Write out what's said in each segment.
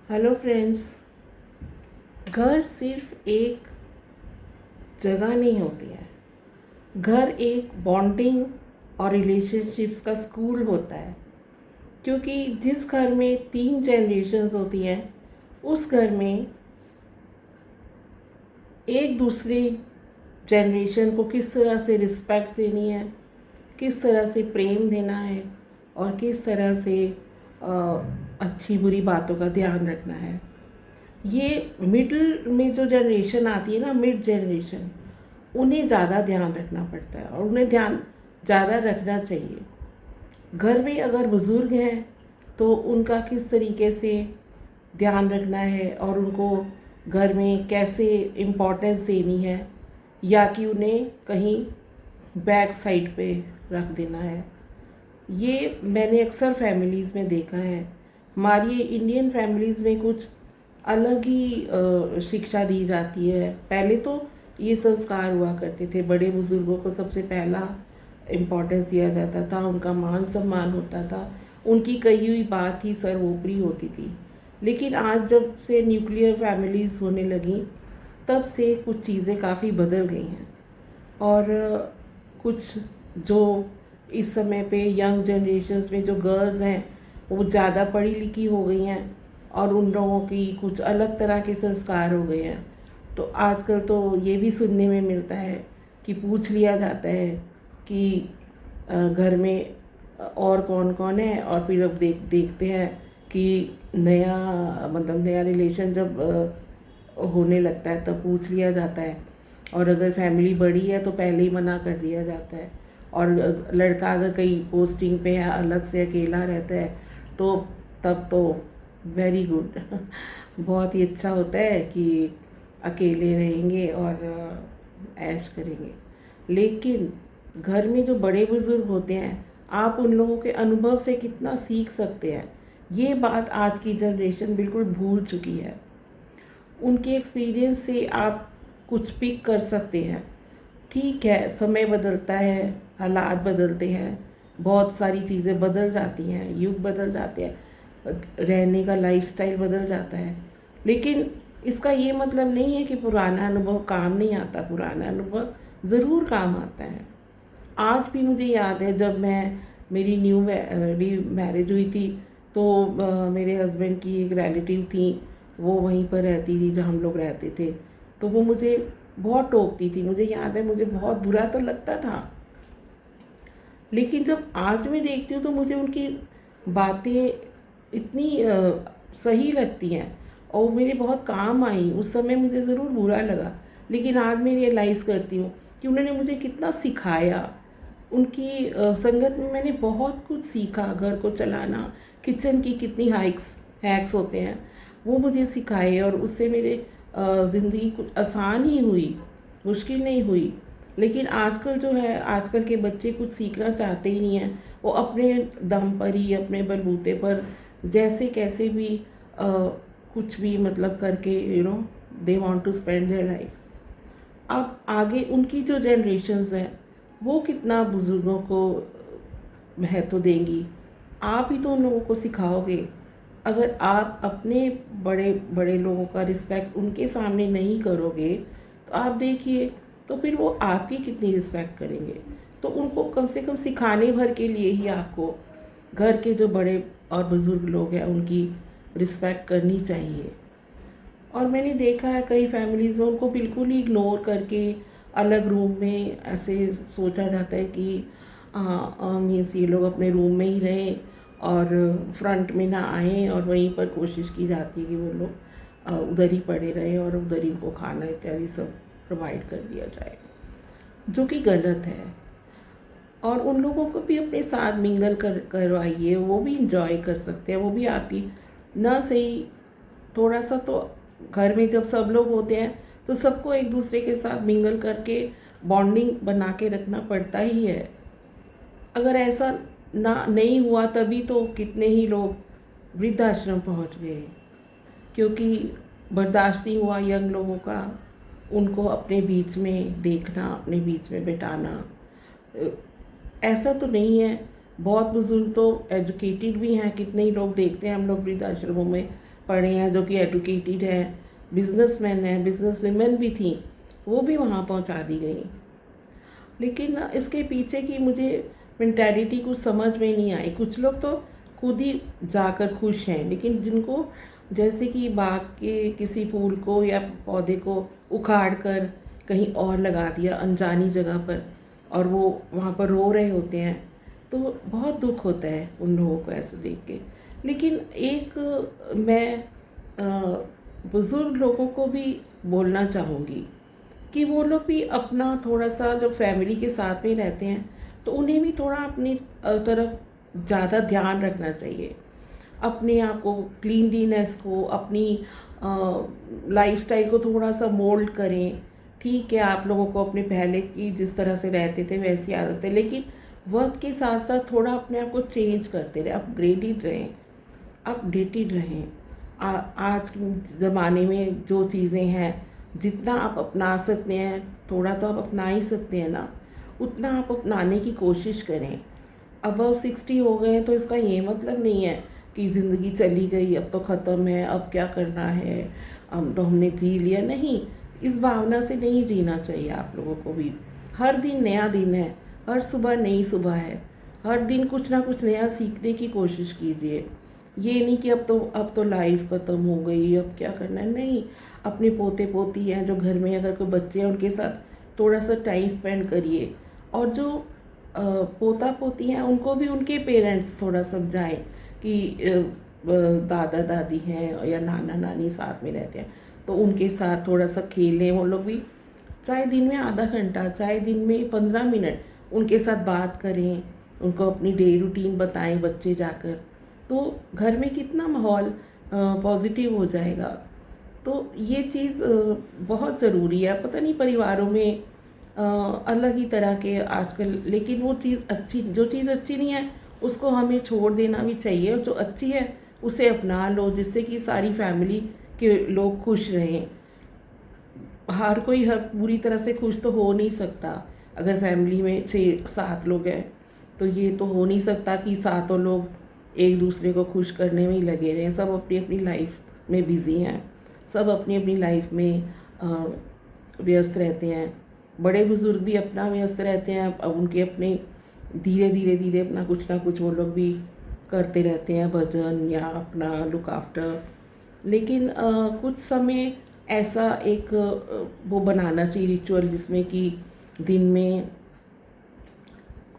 Hello friends. घर सिर्फ एक जगह नहीं होती है। घर एक बॉन्डिंग और रिलेशनशिप्स का स्कूल होता है, क्योंकि जिस घर में 3 जनरेशन्स होती हैं उस घर में एक दूसरे जनरेशन को किस तरह से रिस्पेक्ट देनी है, किस तरह से प्रेम देना है और किस तरह से अच्छी बुरी बातों का ध्यान रखना है। ये मिडिल में जो जनरेशन आती है ना, मिड जनरेशन, उन्हें ज़्यादा ध्यान रखना पड़ता है और उन्हें ध्यान ज़्यादा रखना चाहिए। घर में अगर बुज़ुर्ग हैं तो उनका किस तरीके से ध्यान रखना है और उनको घर में कैसे इम्पोर्टेंस देनी है, या कि उन्हें कहीं बैक साइड पे रख देना है। ये मैंने अक्सर फैमिलीज़ में देखा है। हमारी इंडियन फैमिलीज़ में कुछ अलग ही शिक्षा दी जाती है। पहले तो ये संस्कार हुआ करते थे, बड़े बुज़ुर्गों को सबसे पहला इम्पोर्टेंस दिया जाता था, उनका मान सम्मान होता था, उनकी कही हुई बात ही सर्वोपरि होती थी। लेकिन आज जब से न्यूक्लियर फैमिलीज़ होने लगी, तब से कुछ चीज़ें काफ़ी बदल गई हैं। और कुछ जो इस समय पे यंग जनरेशन्स में जो गर्ल्स हैं वो ज़्यादा पढ़ी लिखी हो गई हैं और उन लोगों की कुछ अलग तरह के संस्कार हो गए हैं। तो आजकल तो ये भी सुनने में मिलता है कि पूछ लिया जाता है कि घर में और कौन कौन है, और फिर अब देखते हैं कि नया मतलब नया रिलेशन जब होने लगता है तब पूछ लिया जाता है। और अगर फैमिली बड़ी है तो पहले ही मना कर दिया जाता है। और लड़का अगर कहीं पोस्टिंग पे है, अलग से अकेला रहता है, तो तब तो वेरी गुड बहुत ही अच्छा होता है कि अकेले रहेंगे और ऐश करेंगे। लेकिन घर में जो बड़े बुज़ुर्ग होते हैं, आप उन लोगों के अनुभव से कितना सीख सकते हैं, ये बात आज की जनरेशन बिल्कुल भूल चुकी है। उनके एक्सपीरियंस से आप कुछ पिक कर सकते हैं। ठीक है, समय बदलता है, हालात बदलते हैं, बहुत सारी चीज़ें बदल जाती हैं, युग बदल जाते हैं, रहने का लाइफस्टाइल बदल जाता है। लेकिन इसका ये मतलब नहीं है कि पुराना अनुभव काम नहीं आता। पुराना अनुभव ज़रूर काम आता है। आज भी मुझे याद है जब मेरी न्यू मैरिज हुई थी, तो मेरे हस्बैंड की एक रिलेटिव थी, वो वहीं पर रहती थी जहाँ हम लोग रहते थे। तो वो मुझे बहुत टोकती थी। मुझे याद है, मुझे बहुत बुरा तो लगता था, लेकिन जब आज मैं देखती हूँ तो मुझे उनकी बातें इतनी सही लगती हैं और वो मेरे बहुत काम आई। उस समय मुझे ज़रूर बुरा लगा, लेकिन आज मैं रियलाइज़ करती हूँ कि उन्होंने मुझे कितना सिखाया। उनकी संगत में मैंने बहुत कुछ सीखा। घर को चलाना, किचन की कितनी हैक्स होते हैं, वो मुझे सिखाए और उससे मेरे ज़िंदगी कुछ आसान ही हुई, मुश्किल नहीं हुई। लेकिन आजकल जो है, आजकल के बच्चे कुछ सीखना चाहते ही नहीं हैं। वो अपने दम पर ही, अपने बलबूते पर जैसे कैसे भी कुछ भी मतलब करके they want to spend their life. अब आगे उनकी जो जनरेशन्स हैं वो कितना बुज़ुर्गों को महत्व देंगी। आप ही तो उन लोगों को सिखाओगे। अगर आप अपने बड़े बड़े लोगों का रिस्पेक्ट उनके सामने नहीं करोगे, तो आप देखिए, तो फिर वो आपकी कितनी रिस्पेक्ट करेंगे। तो उनको कम से कम सिखाने भर के लिए ही आपको घर के जो बड़े और बुज़ुर्ग लोग हैं उनकी रिस्पेक्ट करनी चाहिए। और मैंने देखा है कई फैमिलीज़ में उनको बिल्कुल ही इग्नोर करके अलग रूम में ऐसे सोचा जाता है कि मीन्स ये लोग अपने रूम में ही रहें और फ्रंट में ना आएँ, और वहीं पर कोशिश की जाती है कि वो लोग उधर ही पड़े रहें और उधर ही उनको खाना इत्यादि सब प्रोवाइड कर दिया जाए, जो कि गलत है। और उन लोगों को भी अपने साथ मिंगल करवाइए, वो भी इंजॉय कर सकते हैं। वो भी आपकी ना सही थोड़ा सा तो घर में जब सब लोग होते हैं तो सबको एक दूसरे के साथ मिंगल करके बॉन्डिंग बना के रखना पड़ता ही है। अगर ऐसा ना नहीं हुआ तभी तो कितने ही लोग वृद्धाश्रम पहुंच गए, क्योंकि बर्दाश्त नहीं हुआ यंग लोगों का उनको अपने बीच में देखना, अपने बीच में बिठाना। ऐसा तो नहीं है, बहुत बुजुर्ग तो एजुकेटेड भी हैं। कितने ही लोग देखते हैं हम लोग वृद्धाश्रमों में पढ़े हैं, जो कि एडुकेटेड हैं, बिजनेसमैन हैं, बिजनेस वुमेन भी थी, वो भी वहाँ पहुँचा दी गई। लेकिन इसके पीछे की मुझे मेंटालिटी कुछ समझ में नहीं आई। कुछ लोग तो खुद ही जाकर खुश हैं, लेकिन जिनको जैसे कि बाग के किसी फूल को या पौधे को उखाड़ कर कहीं और लगा दिया अनजानी जगह पर, और वो वहाँ पर रो रहे होते हैं, तो बहुत दुख होता है उन लोगों को ऐसे देख के। लेकिन एक मैं बुज़ुर्ग लोगों को भी बोलना चाहूँगी कि वो लोग भी अपना थोड़ा सा, जब फैमिली के साथ में रहते हैं तो उन्हें भी थोड़ा अपनी तरफ ज़्यादा ध्यान रखना चाहिए। अपने आप को, क्लीनलीनेस को, अपनी लाइफस्टाइल को थोड़ा सा मोल्ड करें। ठीक है, आप लोगों को अपने पहले की जिस तरह से रहते थे वैसी आदत है, लेकिन वक्त के साथ साथ थोड़ा अपने आप को चेंज करते रहें, अपग्रेडेड रहें, अपडेटेड रहें। आज के ज़माने में जो चीज़ें हैं, जितना आप अपना सकते हैं, थोड़ा तो आप अपना ही सकते हैं ना, उतना आप अपनाने की कोशिश करें। अबव 60 हो गए हैं तो इसका ये मतलब नहीं है कि ज़िंदगी चली गई, अब तो ख़त्म है, अब क्या करना है, अब तो हमने जी लिया। नहीं, इस भावना से नहीं जीना चाहिए आप लोगों को भी। हर दिन नया दिन है, हर सुबह नई सुबह है, हर दिन कुछ ना कुछ नया सीखने की कोशिश कीजिए। ये नहीं कि अब तो लाइफ ख़त्म हो गई, अब क्या करना है। नहीं, अपने पोते पोती हैं जो घर में, अगर कोई बच्चे हैं उनके साथ थोड़ा सा टाइम स्पेंड करिए। और जो पोता पोती हैं उनको भी उनके पेरेंट्स थोड़ा समझाएं कि दादा दादी हैं या नाना नानी साथ में रहते हैं, तो उनके साथ थोड़ा सा खेलें वो लोग भी। चाहे दिन में आधा घंटा, चाहे दिन में 15 मिनट उनके साथ बात करें, उनको अपनी डे रूटीन बताएं बच्चे जाकर, तो घर में कितना माहौल पॉजिटिव हो जाएगा। तो ये चीज़ बहुत ज़रूरी है। पता नहीं परिवारों में अलग ही तरह के आजकल, लेकिन वो चीज़ अच्छी, जो चीज़ अच्छी नहीं है उसको हमें छोड़ देना भी चाहिए, और जो अच्छी है उसे अपना लो, जिससे कि सारी फैमिली के लोग खुश रहें। हर कोई हर पूरी तरह से खुश तो हो नहीं सकता। अगर फैमिली में 6-7 लोग हैं तो ये तो हो नहीं सकता कि सातों लोग एक दूसरे को खुश करने में ही लगे रहें। सब अपनी अपनी लाइफ में बिज़ी हैं, सब अपनी अपनी लाइफ में व्यस्त रहते हैं। बड़े बुज़ुर्ग भी अपना व्यस्त रहते हैं, अब उनके अपने धीरे धीरे धीरे अपना कुछ ना कुछ वो लोग भी करते रहते हैं, भजन या अपना लुक आफ्टर। लेकिन कुछ समय ऐसा एक वो बनाना चाहिए रिचुअल, जिसमें कि दिन में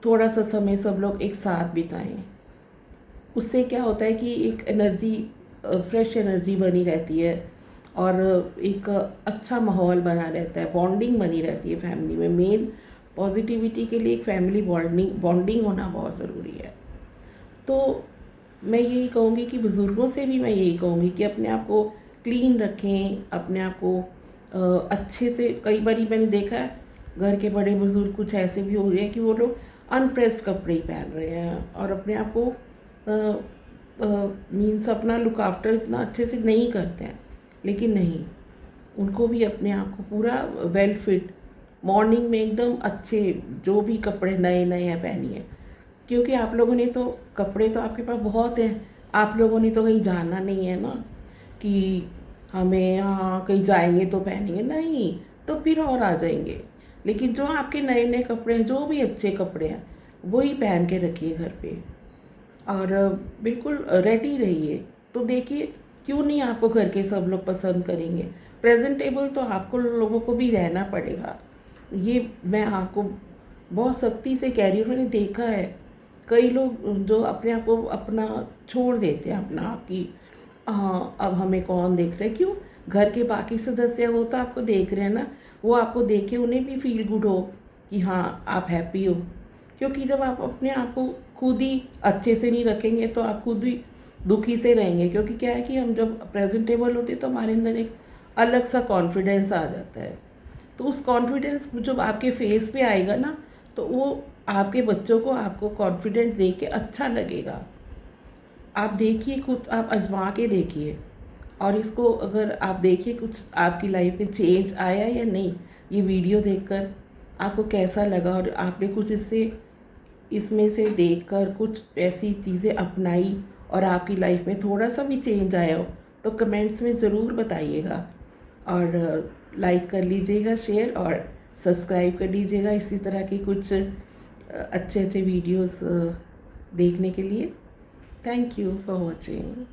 थोड़ा सा समय सब लोग एक साथ बिताएं। उससे क्या होता है कि एक एनर्जी, फ्रेश एनर्जी बनी रहती है, और एक अच्छा माहौल बना रहता है, बॉन्डिंग बनी रहती है फैमिली में। मेन पॉजिटिविटी के लिए एक फैमिली बॉन्डिंग होना बहुत ज़रूरी है। तो मैं यही कहूँगी कि बुज़ुर्गों से भी मैं यही कहूँगी कि अपने आप को क्लीन रखें, अपने आप को अच्छे से। कई बार मैंने देखा है घर के बड़े बुज़ुर्ग कुछ ऐसे भी हो रहे हैं कि वो लोग अनप्रेस्ड कपड़े ही पहन रहे हैं, और अपने आप को मीन्स अपना लुक आफ्टर इतना अच्छे से नहीं करते हैं। लेकिन नहीं, उनको भी अपने आप को पूरा वेल फिट, मॉर्निंग में एकदम अच्छे जो भी कपड़े नए नए हैं पहनिए। क्योंकि आप लोगों ने तो कपड़े तो आपके पास बहुत हैं, आप लोगों ने तो कहीं जाना नहीं है ना कि हमें यहाँ कहीं जाएंगे तो पहनेंगे, नहीं तो फिर और आ जाएंगे। लेकिन जो आपके नए नए कपड़े हैं, जो भी अच्छे कपड़े हैं, वही पहन के रखिए घर पे, और बिल्कुल रेडी रहिए। तो देखिए, क्यों नहीं आपको घर के सब लोग पसंद करेंगे। प्रेजेंटेबल तो आपको लोगों को भी रहना पड़ेगा, ये मैं आपको बहुत सख्ती से कह रही हूँ। मैंने देखा है कई लोग जो अपने आप को अपना छोड़ देते हैं, अपना आप की हाँ अब हमें कौन देख रहा है। क्यों, घर के बाकी सदस्य वो तो आपको देख रहे हैं ना, वो आपको देखे उन्हें भी फील गुड हो कि हाँ आप हैप्पी हो। क्योंकि जब आप अपने आप को खुद ही अच्छे से नहीं रखेंगे तो आप खुद ही दुखी से रहेंगे। क्योंकि क्या है कि हम जब प्रेजेंटेबल होते हैं तो हमारे अंदर एक अलग सा कॉन्फिडेंस आ जाता है। तो उस कॉन्फिडेंस जब आपके फेस पे आएगा ना, तो वो आपके बच्चों को आपको कॉन्फिडेंट देख के अच्छा लगेगा। आप देखिए, खुद आप आजमा के देखिए, और इसको अगर आप देखिए कुछ आपकी लाइफ में चेंज आया या नहीं, ये वीडियो देखकर आपको कैसा लगा, और आपने कुछ इसमें से देखकर कुछ ऐसी चीज़ें अपनाई और आपकी लाइफ में थोड़ा सा भी चेंज आया हो, तो कमेंट्स में ज़रूर बताइएगा, और लाइक कर लीजिएगा, शेयर और सब्सक्राइब कर लीजिएगा इसी तरह की कुछ अच्छे अच्छे वीडियोस देखने के लिए। Thank you for watching.